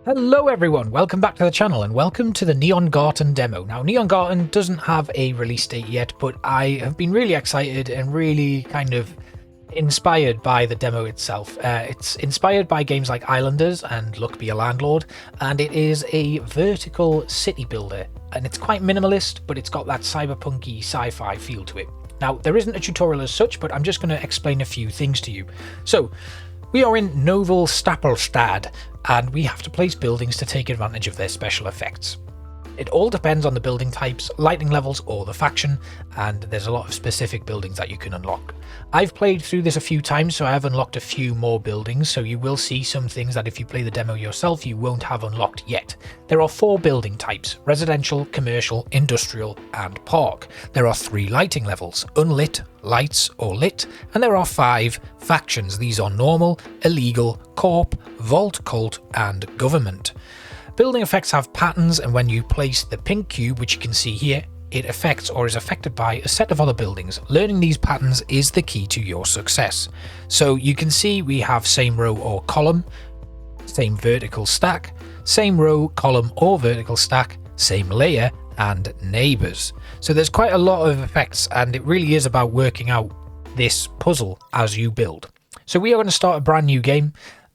Hello everyone, welcome back to the channel and welcome to the Neon Garten demo. Now Neon Garten doesn't have a release date yet, but I have been really excited and really kind of inspired by the demo itself. It's inspired by games like Islanders and Luck Be a Landlord, and it is a vertical city builder, and it's quite minimalist, but it's got that cyberpunky sci-fi feel to it. Now there isn't a tutorial as such, but I'm just going to explain a few things to you. So we are in Novel Stapelstad, and we have to place buildings to take advantage of their special effects. It all depends on the building types, lighting levels, or the faction, and there's a lot of specific buildings that you can unlock. I've played through this a few times, so I have unlocked a few more buildings, so you will see some things that if you play the demo yourself, you won't have unlocked yet. There are 4 building types: residential, commercial, industrial, and park. There are 3 lighting levels: unlit, lights, or lit, and there are 5 factions. These are normal, illegal, corp, vault cult, and government. Building effects have patterns, and when you place the pink cube, which you can see here, it affects or is affected by a set of other buildings. Learning these patterns is the key to your success. So you can see we have same row or column, same vertical stack, same row, column or vertical stack, same layer, and neighbors. So there's quite a lot of effects, and it really is about working out this puzzle as you build. So we are going to start a brand new game.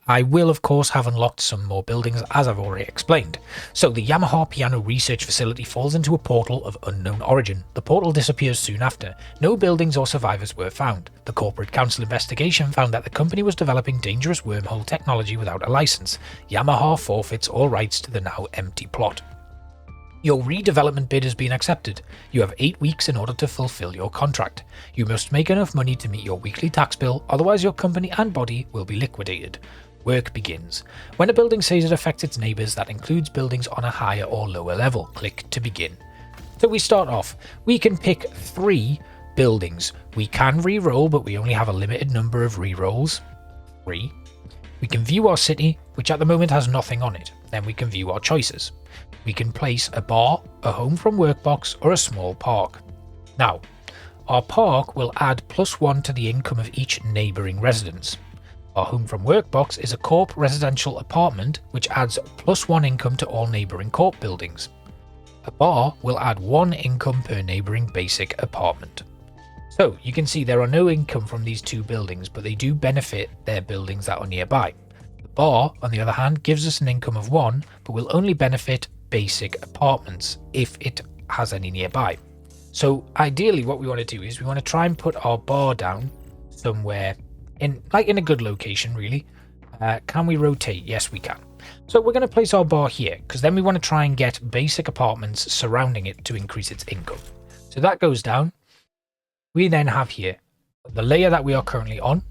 I will of course have unlocked some more buildings, as I've already explained. So the Yamaha Piano Research Facility falls into a portal of unknown origin. The portal disappears soon after. No buildings or survivors were found. The Corporate Council investigation found that the company was developing dangerous wormhole technology without a license. Yamaha forfeits all rights to the now empty plot. Your redevelopment bid has been accepted. You have 8 weeks in order to fulfill your contract. You must make enough money to meet your weekly tax bill, otherwise your company and body will be liquidated. Work begins. When a building says it affects its neighbours, that includes buildings on a higher or lower level. Click to begin. So we start off. We can pick 3 buildings. We can re-roll, but we only have a limited number of re-rolls. 3. We can view our city, which at the moment has nothing on it. Then we can view our choices. We can place a bar, a home from work box, or a small park. Now, our park will add +1 to the income of each neighbouring residence. Our home from work box is a corp residential apartment, which adds +1 income to all neighbouring corp buildings. A bar will add 1 income per neighbouring basic apartment. So you can see there are no income from these 2 buildings, but they do benefit their buildings that are nearby. The bar, on the other hand, gives us an income of 1, but will only benefit basic apartments if it has any nearby. So ideally what we want to do is we want to try and put our bar down somewhere in a good location, really. Can we rotate? Yes, we can. So we're going to place our bar here, because then we want to try and get basic apartments surrounding it to increase its income. So that goes down. We then have here the layer that we are currently on,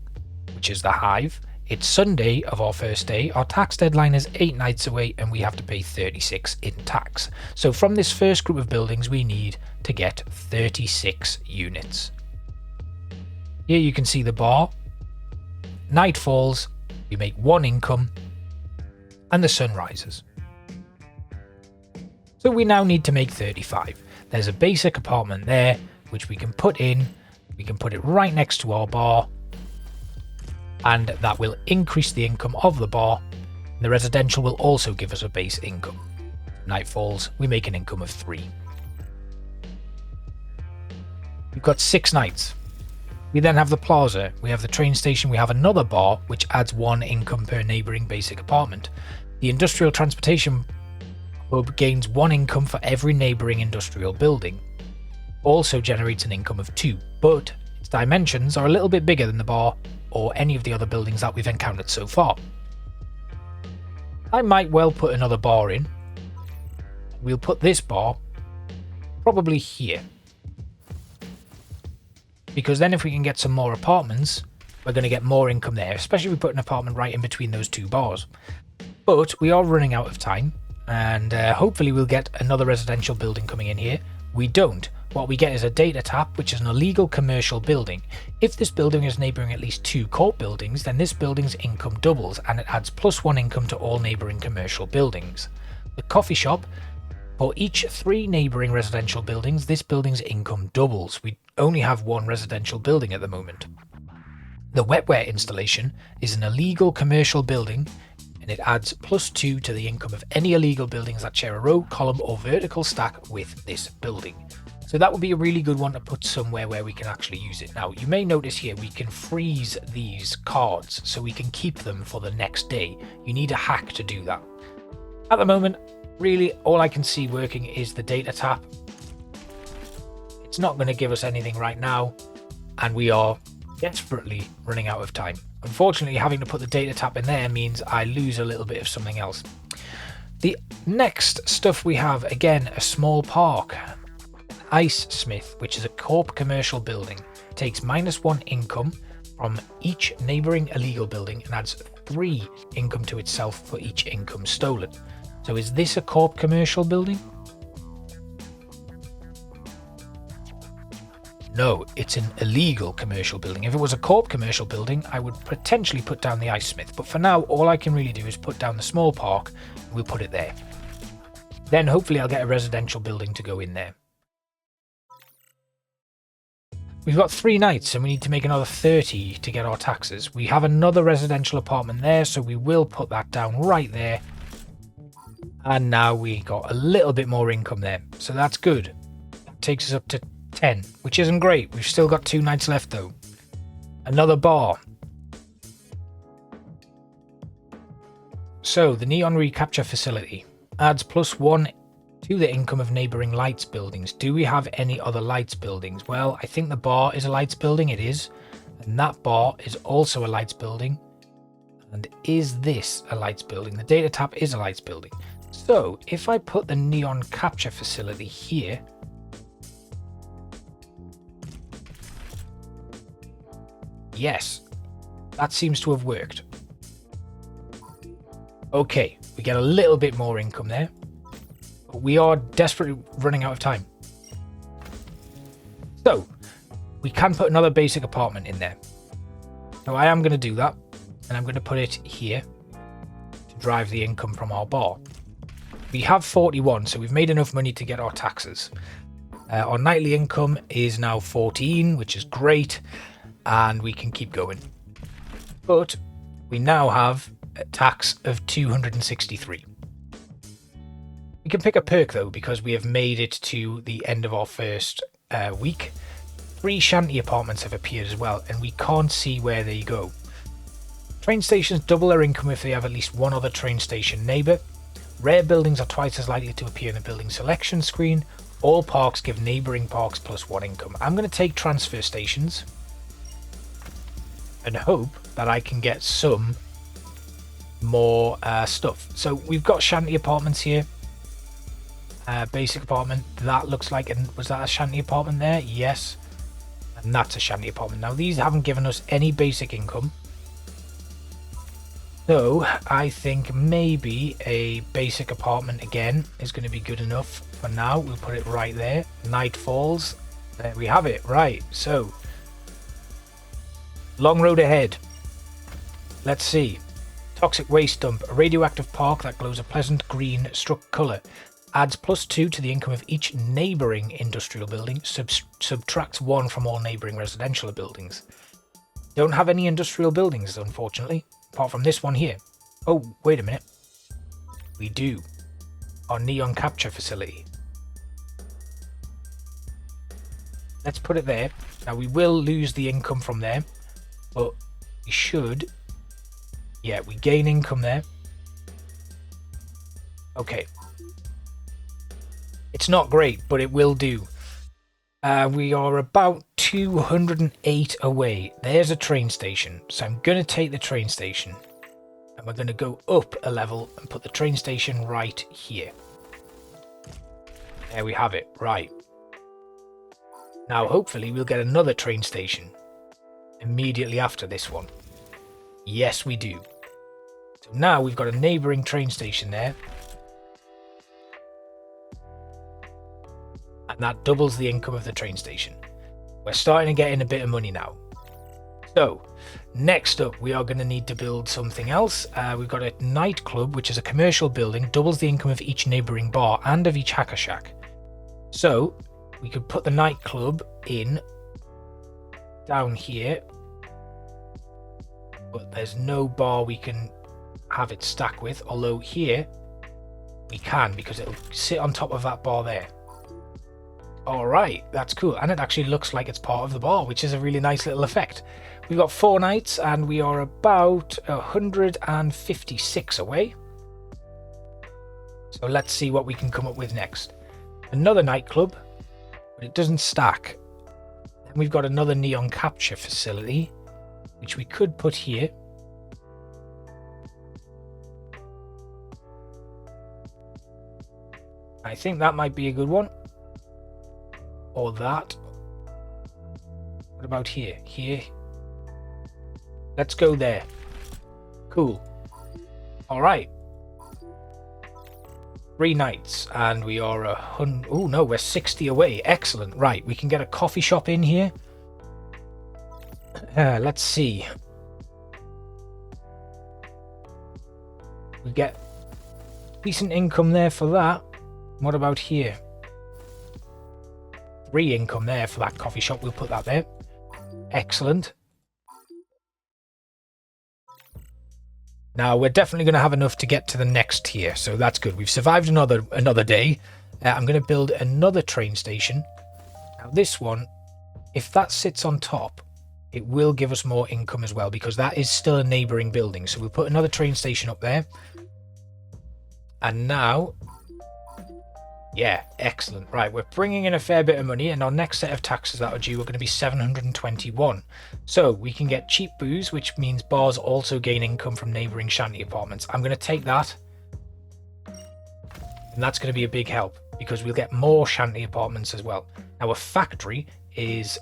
which is the hive. It's Sunday of our first day. Our tax deadline is 8 nights away, and we have to pay 36 in tax. So from this first group of buildings, we need to get 36 units. Here you can see the bar. Night falls, we make 1 income, and the sun rises. So we now need to make 35. There's a basic apartment there, which we can put in. We can put it right next to our bar, and that will increase the income of the bar. The residential will also give us a base income. Night falls, we make an income of 3. We've got 6 nights. We then have the plaza, we have the train station, we have another bar, which adds 1 income per neighbouring basic apartment. The industrial transportation hub gains 1 income for every neighbouring industrial building. Also generates an income of 2, but its dimensions are a little bit bigger than the bar or any of the other buildings that we've encountered so far. I might well put another bar in. We'll put this bar probably here, because then if we can get some more apartments, we're going to get more income there, especially if we put an apartment right in between those 2 bars. But we are running out of time, and hopefully we'll get another residential building coming in here. We don't. What we get is a data tap, which is an illegal commercial building. If this building is neighbouring at least 2 corp buildings, then this building's income doubles, and it adds +1 income to all neighbouring commercial buildings. The coffee shop, for each 3 neighbouring residential buildings, this building's income doubles. We only have 1 residential building at the moment. The wetware installation is an illegal commercial building and it adds +2 to the income of any illegal buildings that share a row, column, or vertical stack with this building. So that would be a really good one to put somewhere where we can actually use it. Now, you may notice here we can freeze these cards so we can keep them for the next day. You need a hack to do that. At the moment, really all I can see working is the data tap. It's not going to give us anything right now, and we are desperately running out of time. Unfortunately, having to put the data tap in there means I lose a little bit of something else. The next stuff we have, again, a small park. Ice Smith, which is a corp commercial building, takes -1 income from each neighbouring illegal building and adds 3 income to itself for each income stolen. So is this a corp commercial building? No, it's an illegal commercial building. If it was a corp commercial building, I would potentially put down the Ice Smith, but for now all I can really do is put down the small park, and we'll put it there. Then hopefully I'll get a residential building to go in there. We've got 3 nights and we need to make another 30 to get our taxes. We have another residential apartment there, so we will put that down right there. And now we got a little bit more income there, so that's good. That takes us up to 10, which isn't great. We've still got 2 nights left though. Another bar. So the Neon Recapture Facility adds +1 to the income of neighbouring lights buildings. Do we have any other lights buildings? Well, I think the bar is a lights building. It is. And that bar is also a lights building. And is this a lights building? The data tap is a lights building. So if I put the Neon Capture Facility here, yes, that seems to have worked. Okay, we get a little bit more income there. But we are desperately running out of time. So, we can put another basic apartment in there. So I am going to do that. And I'm going to put it here to drive the income from our bar. We have 41, so we've made enough money to get our taxes. Our nightly income is now 14, which is great. And we can keep going. But we now have a tax of 263. We can pick a perk though, because we have made it to the end of our first week. 3 shanty apartments have appeared as well, and we can't see where they go. Train stations double their income if they have at least 1 other train station neighbour. Rare buildings are twice as likely to appear in the building selection screen. All parks give neighbouring parks +1 income. I'm going to take transfer stations and hope that I can get some more stuff. So we've got shanty apartments here. Basic apartment, that looks like, and was that a shanty apartment there? Yes. And that's a shanty apartment. Now these haven't given us any basic income. So I think maybe a basic apartment again is going to be good enough for now. We'll put it right there. Night Falls. There we have it. Right. So long road ahead. Let's see. Toxic waste dump. A radioactive park that glows a pleasant green struck colour. Adds +2 to the income of each neighbouring industrial building. Subtracts 1 from all neighbouring residential buildings. Don't have any industrial buildings, unfortunately, apart from this one here. Oh, wait a minute. We do. Our Neon Capture Facility. Let's put it there. Now we will lose the income from there, but we should. Yeah, we gain income there. Okay. It's not great, but it will do. We are about 208 away. There's a train station. So I'm going to take the train station. And we're going to go up a level and put the train station right here. There we have it. Right. Now, hopefully, we'll get another train station immediately after this one. Yes, we do. So now we've got a neighbouring train station there. And that doubles the income of the train station. We're starting to get in a bit of money now. So, next up, we are going to need to build something else. We've got a nightclub, which is a commercial building, doubles the income of each neighbouring bar and of each hacker shack. So, we could put the nightclub in down here. But there's no bar we can have it stack with, although here we can because it'll sit on top of that bar there. Alright, that's cool, and it actually looks like it's part of the bar, which is a really nice little effect. We've got 4 nights and we are about 156 away. So let's see what we can come up with next. Another nightclub, but it doesn't stack. Then we've got another neon capture facility, which we could put here. I think that might be a good one. Or that. What about here? Here. Let's go there. Cool. Alright. 3 nights and we are 100. Oh no, we're 60 away. Excellent. Right, we can get a coffee shop in here. Let's see. We get decent income there for that. What about here? 3 income there for that coffee shop. We'll put that there. Excellent. Now we're definitely going to have enough to get to the next tier, so that's good. We've survived another day. I'm going to build another train station. Now this one, if that sits on top, it will give us more income as well, because that is still a neighbouring building. So we'll put another train station up there. And now, yeah, excellent. Right, we're bringing in a fair bit of money, and our next set of taxes that are due are going to be 721. So we can get cheap booze, which means bars also gain income from neighbouring shanty apartments. I'm going to take that, and that's going to be a big help because we'll get more shanty apartments as well. Now a factory is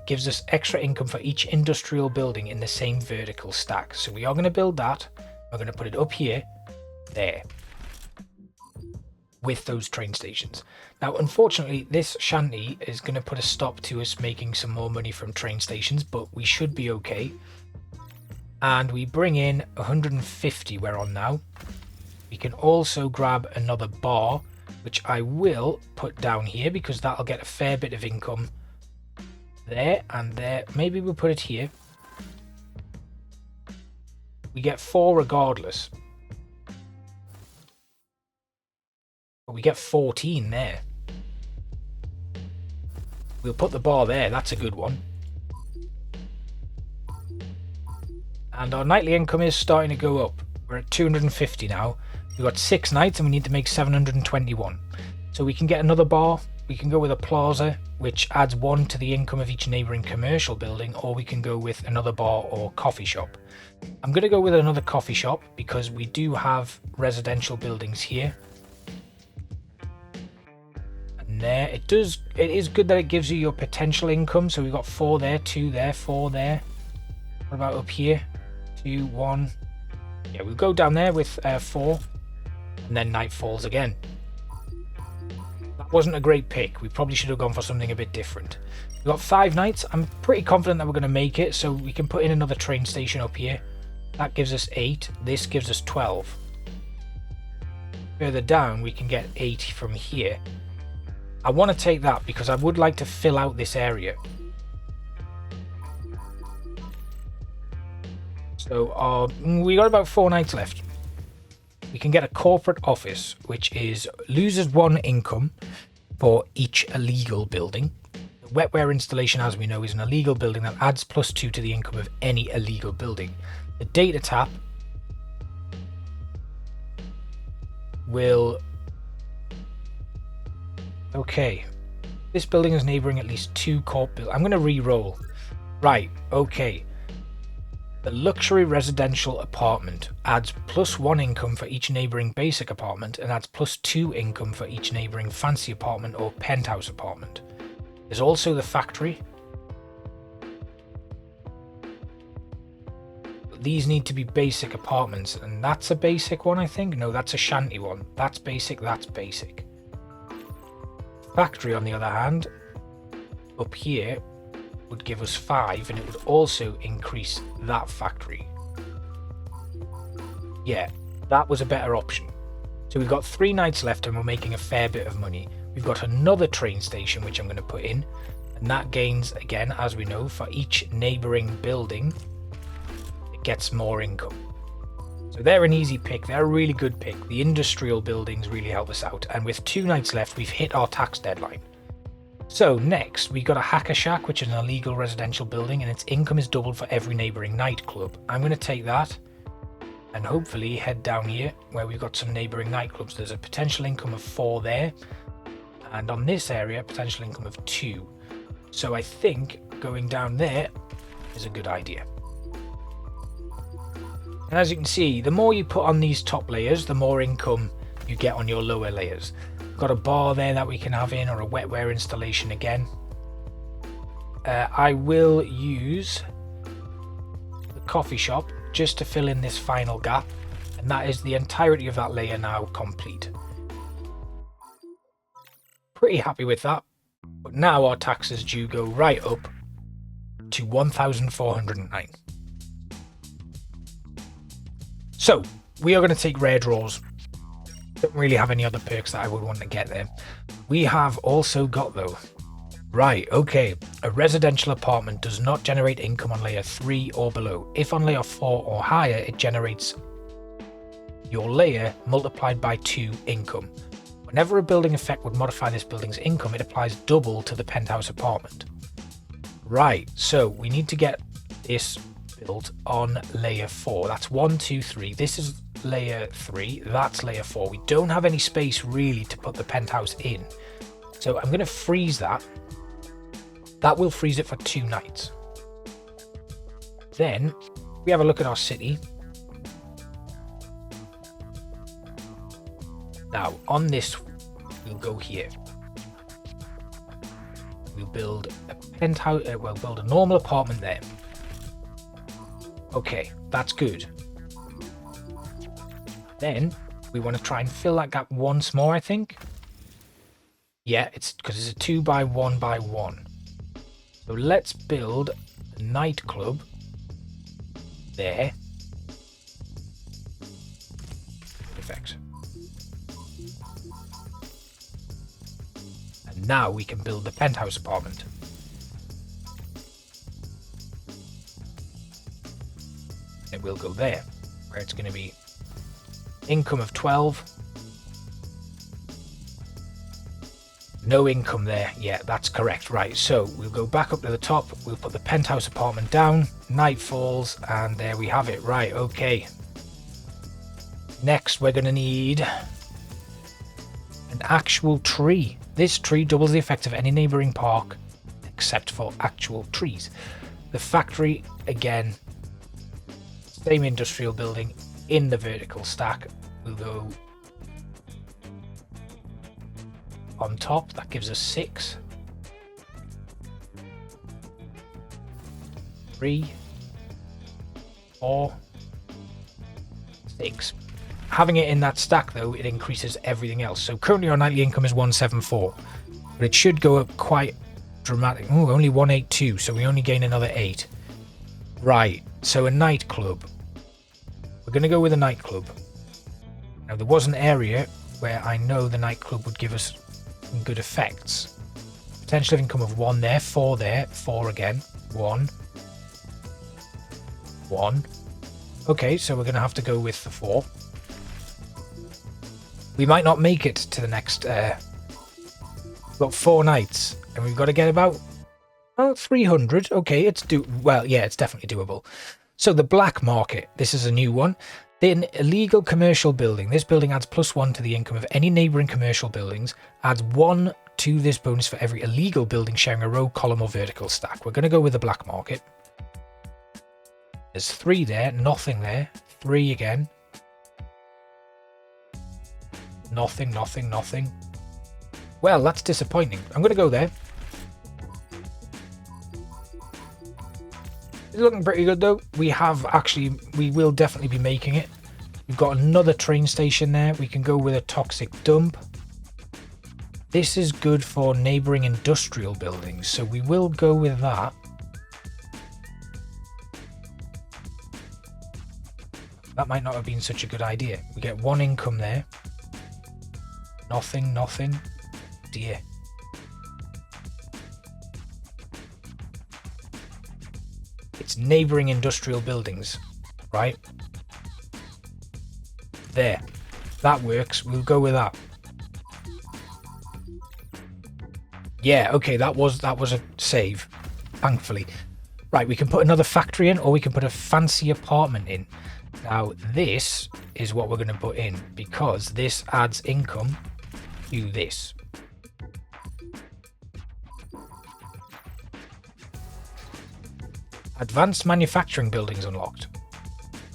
gives us extra income for each industrial building in the same vertical stack. So we are going to build that. We're going to put it up here, there, with those train stations. Now unfortunately this shanty is going to put a stop to us making some more money from train stations, but we should be okay. And we bring in 150 we're on now. We can also grab another bar, which I will put down here because that'll get a fair bit of income there and there. Maybe we'll put it here. We get 4 regardless. But we get 14 there. We'll put the bar there. That's a good one. And our nightly income is starting to go up. We're at 250 now. We've got 6 nights and we need to make 721. So we can get another bar. We can go with a plaza, which adds 1 to the income of each neighbouring commercial building, or we can go with another bar or coffee shop. I'm going to go with another coffee shop because we do have residential buildings here. And there, it is good that it gives you your potential income. So we've got 4 there, 2 there, 4 there. What about up here? 2, 1. Yeah, we'll go down there with 4. And then night falls again. That wasn't a great pick. We probably should have gone for something a bit different. We've got 5 nights. I'm pretty confident that we're going to make it. So we can put in another train station up here. That gives us 8. This gives us 12. Further down, we can get 8 from here. I want to take that because I would like to fill out this area. So we got about 4 nights left. We can get a corporate office, which loses 1 income for each illegal building. The wetware installation, as we know, is an illegal building that adds +2 to the income of any illegal building. The data tap will... Okay. This building is neighbouring at least 2 corp buildings. I'm going to re-roll. Right, okay. The luxury residential apartment adds +1 income for each neighbouring basic apartment and adds +2 income for each neighbouring fancy apartment or penthouse apartment. There's also the factory. These need to be basic apartments, and that's a basic one, I think. No, that's a shanty one. That's basic, that's basic. Factory, on the other hand, up here, would give us 5, and it would also increase that factory. Yeah, that was a better option. So we've got 3 nights left and we're making a fair bit of money. We've got another train station which I'm going to put in, and that gains, again, as we know, for each neighbouring building, it gets more income. So they're an easy pick. They're a really good pick. The industrial buildings really help us out. And with 2 nights left, we've hit our tax deadline. So next, we got a hacker shack, which is an illegal residential building, and its income is doubled for every neighbouring nightclub. I'm going to take that and hopefully head down here where we've got some neighbouring nightclubs. There's a potential income of 4 there. And on this area, potential income of 2. So I think going down there is a good idea. And as you can see, the more you put on these top layers, the more income you get on your lower layers. Got a bar there that we can have in, or a wetware installation again. I will use the coffee shop just to fill in this final gap, and that is the entirety of that layer now complete. Pretty happy with that, but now our taxes do go right up to 1,409. So we are going to take rare draws. Don't really have any other perks that I would want to get there. We have also got though, right, okay, a residential apartment does not generate income on layer 3 or below. If on layer 4 or higher, it generates your layer multiplied by 2 income. Whenever a building effect would modify this building's income, it applies double to the penthouse apartment. Right, so we need to get this built on layer 4. That's 1, 2, 3. This is layer 3. That's layer 4. We don't have any space really to put the penthouse in. So I'm going to freeze that. That will freeze it for 2 nights. Then we have a look at our city. Now on this, we'll go here. We'll build a penthouse. We'll build a normal apartment there. Okay, that's good. Then we want to try and fill that gap once more, I think. Yeah, it's because it's a 2 by 1 by 1. So let's build a nightclub there. Perfect. And now we can build the penthouse apartment. It will go there, where it's going to be income of 12. No income there. Yeah, that's correct. Right, so we'll go back up to the top. We'll put the penthouse apartment down. Night falls, and there we have it. Right, okay. Next, we're going to need an actual tree. This tree doubles the effect of any neighbouring park, except for actual trees. The factory, again, same industrial building in the vertical stack. We'll go on top. That gives us 6. 3, 4, 6. Having it in that stack though, it increases everything else. So currently our nightly income is 174, but it should go up quite dramatic. Oh, only 182, so we only gain another 8. Right, so a nightclub. We're going to go with a nightclub. Now there was an area where I know the nightclub would give us some good effects. Potential of income of 1 there, 4 there, 4 again, 1, 1. Okay, so we're going to have to go with the 4. We might not make it to the next, we've got 4 nights, and we've got to get about 300. Okay, it's yeah, it's definitely doable. So the black market, this is a new one. Then illegal commercial building. This building adds +1 to the income of any neighbouring commercial buildings. Adds 1 to this bonus for every illegal building sharing a row, column or vertical stack. We're going to go with the black market. There's 3 there, nothing there. 3 again. Nothing, nothing, nothing. Well, that's disappointing. I'm going to go there. It's looking pretty good though. We will definitely be making it. We've got another train station there. We can go with a toxic dump. This is good for neighbouring industrial buildings, so we will go with that. That might not have been such a good idea. We get 1 income there. Nothing, nothing. Dear. It's neighbouring industrial buildings, right? There. That works. We'll go with that. Yeah, okay, that was a save, thankfully. Right, we can put another factory in, or we can put a fancy apartment in. Now, this is what we're going to put in, because this adds income to this. Advanced manufacturing buildings unlocked.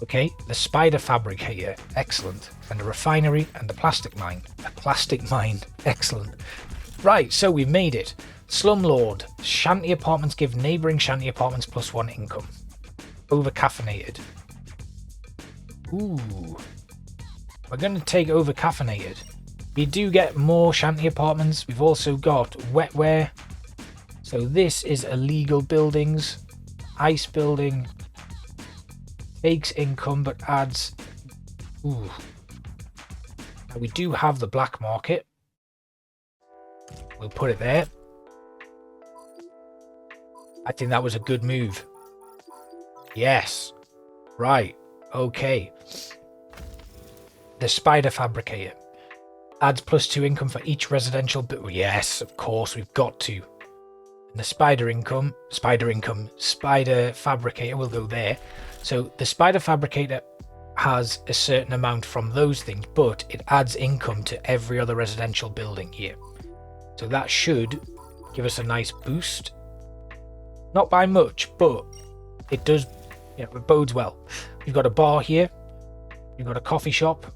Okay, the spider fabricator, excellent. And a refinery and a plastic mine. A plastic mine, excellent. Right, so we made it. Slumlord. Shanty apartments give neighbouring shanty apartments +1 income. Over caffeinated. Ooh. We're going to take over caffeinated. We do get more shanty apartments. We've also got wetware. So this is illegal buildings. Ice building. Takes income but adds... Ooh. Now we do have the black market. We'll put it there. I think that was a good move. Yes. Right. Okay. The spider fabricator. Adds +2 income for each residential building. Yes, of course, we've got to. And the spider fabricator will go there. So the spider fabricator has a certain amount from those things, but it adds income to every other residential building here. So that should give us a nice boost. Not by much, but it does, you know, it bodes well. You've got a bar here. You've got a coffee shop.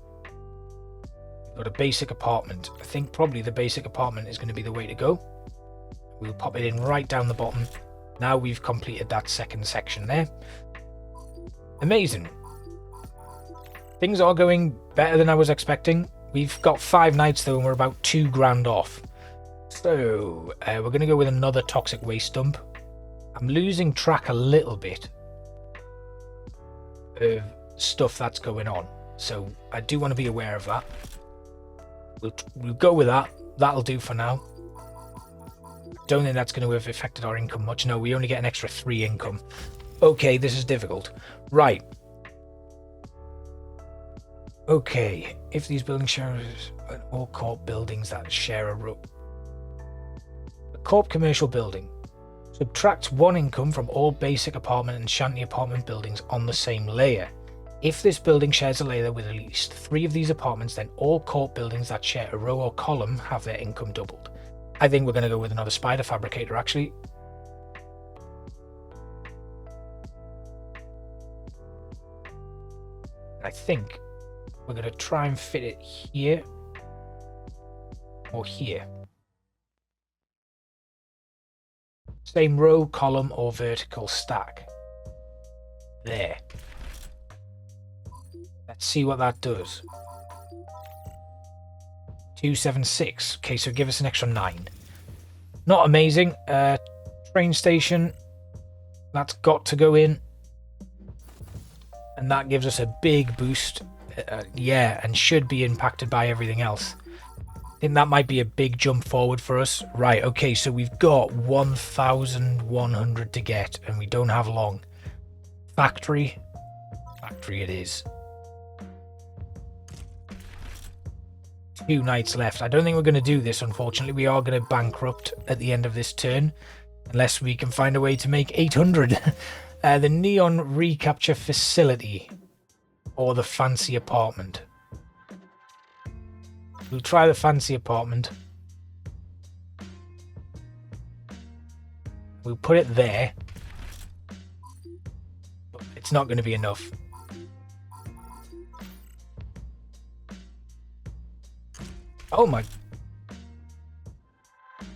You've got a basic apartment. I think probably the basic apartment is going to be the way to go. We'll pop it in right down the bottom. Now we've completed that second section there. Amazing. Things are going better than I was expecting. We've got 5 nights though, and we're about 2 grand off. So we're going to go with another toxic waste dump. I'm losing track a little bit of stuff that's going on, so I do want to be aware of that. We'll go with that. That'll do for now. Don't think that's going to have affected our income much. No, we only get an extra 3 income. Okay, this is difficult. Right. Okay, if these buildings share all corp buildings that share a row. A corp commercial building subtracts 1 income from all basic apartment and shanty apartment buildings on the same layer. If this building shares a layer with at least 3 of these apartments, then all corp buildings that share a row or column have their income doubled. I think we're going to go with another spider fabricator, actually. I think we're going to try and fit it here or here. Same row, column, or vertical stack. There. Let's see what that does. 276. Okay, so give us an extra 9. Not amazing. Train station. That's got to go in. And that gives us a big boost. Yeah, and should be impacted by everything else. I think that might be a big jump forward for us. Right, okay, so we've got 1,100 to get, and we don't have long. Factory. Factory it is. 2 nights left. I don't think we're going to do this, unfortunately. We are going to bankrupt at the end of this turn, unless we can find a way to make 800. The Neon Recapture Facility, or the fancy apartment. We'll try the fancy apartment. We'll put it there. But it's not going to be enough. Oh my...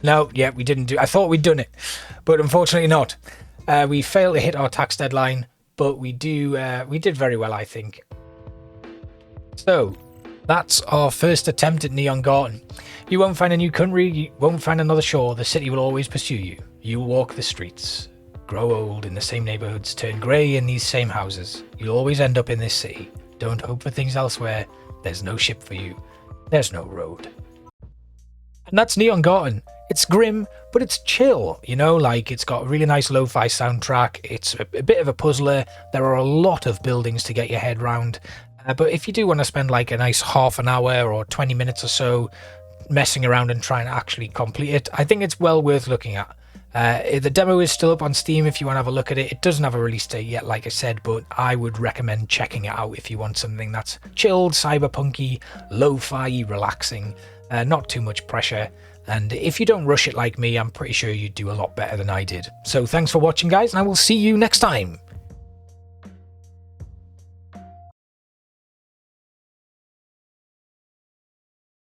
No, yeah, we didn't do... I thought we'd done it, but unfortunately not. We failed to hit our tax deadline, but we did very well, I think. So, that's our first attempt at Neon Garten. You won't find a new country, you won't find another shore, the city will always pursue you. You'll walk the streets, grow old in the same neighbourhoods, turn grey in these same houses. You'll always end up in this city. Don't hope for things elsewhere, there's no ship for you, there's no road. And that's Neon Garten. It's grim, but it's chill, you know, like it's got a really nice lo-fi soundtrack. It's a bit of a puzzler. There are a lot of buildings to get your head round. But if you do want to spend like a nice half an hour or 20 minutes or so messing around and trying to actually complete it, I think it's well worth looking at. The demo is still up on Steam if you want to have a look at it. It doesn't have a release date yet, like I said, but I would recommend checking it out if you want something that's chilled, cyberpunky, lo-fi, relaxing, not too much pressure. And if you don't rush it like me, I'm pretty sure you'd do a lot better than I did. So thanks for watching, guys, and I will see you next time.